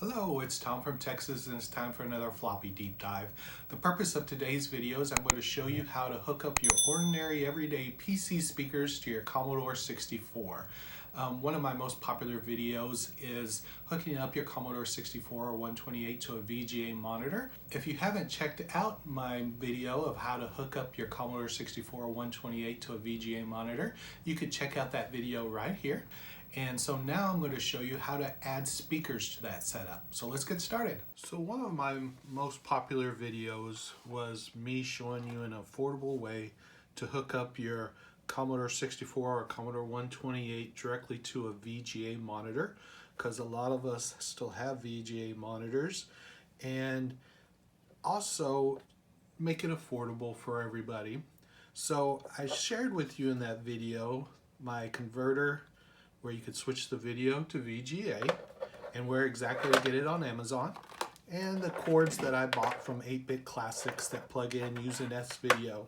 Hello, it's Tom from Texas and it's time for another floppy deep dive. The purpose of today's video is I'm going to show you how to hook up your ordinary everyday PC speakers to your Commodore 64. One of my most popular videos is hooking up your Commodore 64 or 128 to a VGA monitor. If you haven't checked out my video of how to hook up your Commodore 64 or 128 to a VGA monitor, you could check out that video right here. And so now I'm going to show you how to add speakers to that setup. So let's get started. So one of my most popular videos was me showing you an affordable way to hook up your Commodore 64 or Commodore 128 directly to a VGA monitor, because a lot of us still have VGA monitors, and also make it affordable for everybody. So I shared with you in that video my converter where you could switch the video to VGA and where exactly to get it on Amazon, and the cords that I bought from 8-Bit Classics that plug in using S-Video.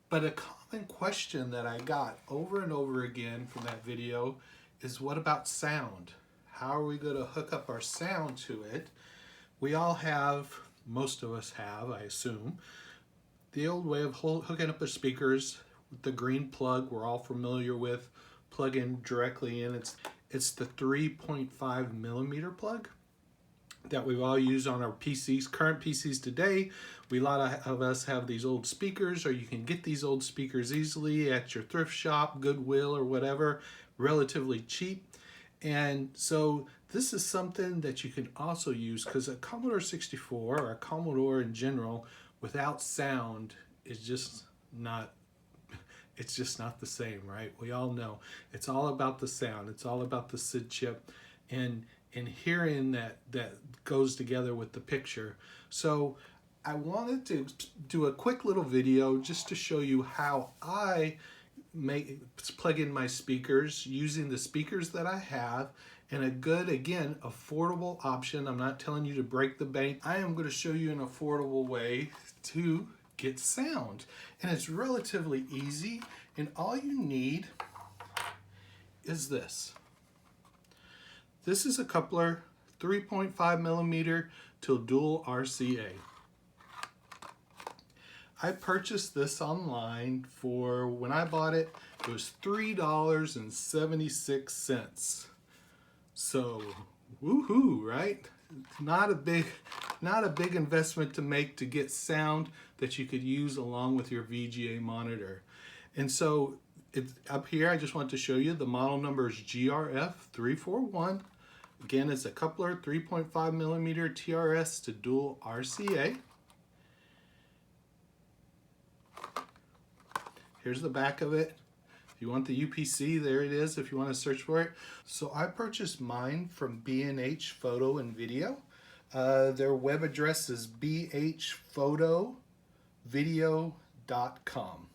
But a common question that I got over and over again from that video is, what about sound? How are we going to hook up our sound to it? We all have, most of us have, I assume, the old way of hooking up the speakers with the green plug we're all familiar with. Plug in directly in. It's the 3.5 millimeter plug that we've all used on our PCs, current PCs today. A lot of us have these old speakers, or you can get these old speakers easily at your thrift shop, Goodwill, or whatever, relatively cheap. And so this is something that you can also use, because a Commodore 64 or a Commodore in general without sound is just not, it's just not the same, right? We all know it's all about the sound. It's all about the SID chip and hearing that goes together with the picture. So I wanted to do a quick little video just to show you how I plug in my speakers using the speakers that I have, and a good, again, affordable option. I'm not telling you to break the bank. I am going to show you an affordable way to get sound, and it's relatively easy, and all you need is this. This is a coupler, 3.5 millimeter to dual RCA. I purchased this online for, when I bought it, it was $3.76. So, woohoo, right? Not a big investment to make to get sound that you could use along with your VGA monitor. And so it's up here, I just want to show you the model number is GRF341. Again, it's a coupler, 3.5 millimeter TRS to dual RCA. Here's the back of it. If you want the UPC, there it is if you want to search for it. So I purchased mine from B&H Photo and Video. Their web address is bhphotovideo.com.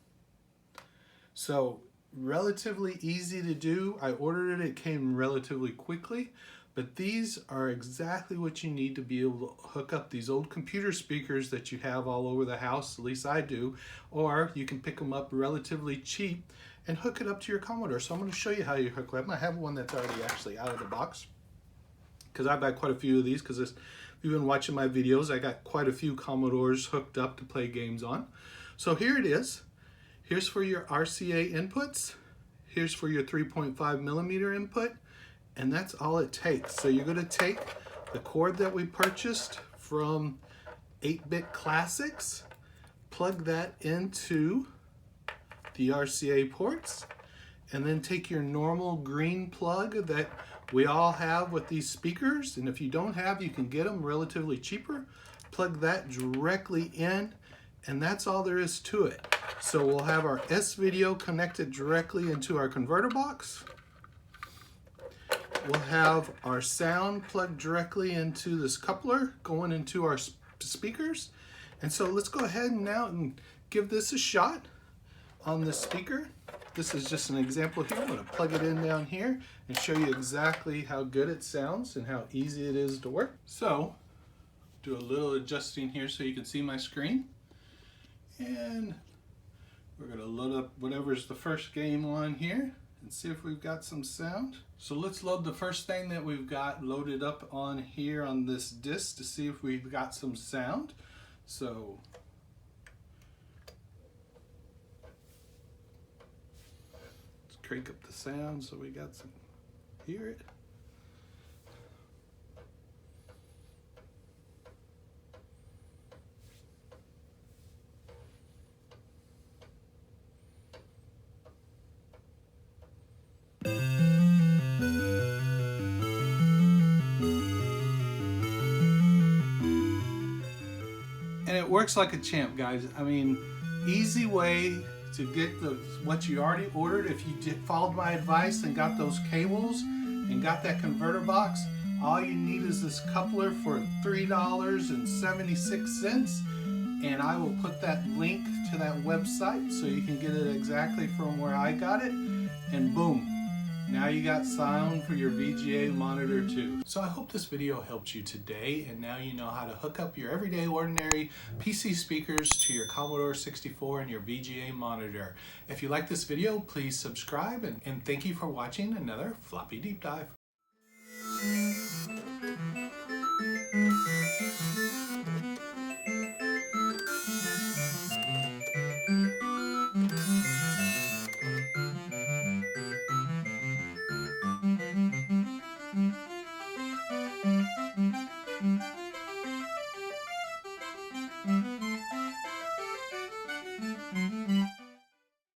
So relatively easy to do. I ordered it, it came relatively quickly, but these are exactly what you need to be able to hook up these old computer speakers that you have all over the house, at least I do, or you can pick them up relatively cheap and hook it up to your Commodore. So I'm going to show you how you hook them. I have one that's already actually out of the box, because I've got quite a few of these, because if you've been watching my videos, I got quite a few Commodores hooked up to play games on. So here it is. Here's for your RCA inputs. Here's for your 3.5 millimeter input. And that's all it takes. So you're going to take the cord that we purchased from 8-Bit Classics, plug that into the RCA ports, and then take your normal green plug that we all have with these speakers, and if you don't have, you can get them relatively cheaper. Plug that directly in, and that's all there is to it. So we'll have our S-Video connected directly into our converter box. We'll have our sound plugged directly into this coupler going into our speakers. And so let's go ahead now and give this a shot on the speaker. This is just an example here. I'm going to plug it in down here and show you exactly how good it sounds and how easy it is to work. So do a little adjusting here so you can see my screen. And we're going to load up whatever's the first game on here. and see if we've got some sound. So let's load the first thing that we've got loaded up on here on this disc to see if we've got some sound. So let's crank up the sound so we got some, hear it. And it works like a champ, guys. I mean, easy way to get what you already ordered. If you followed my advice and got those cables and got that converter box, all you need is this coupler for $3.76, and I will put that link to that website so you can get it exactly from where I got it, and boom. Now you got sound for your VGA monitor too. So I hope this video helped you today, and now you know how to hook up your everyday ordinary PC speakers to your Commodore 64 and your VGA monitor. If you like this video, please subscribe, and thank you for watching another Floppy Deep Dive.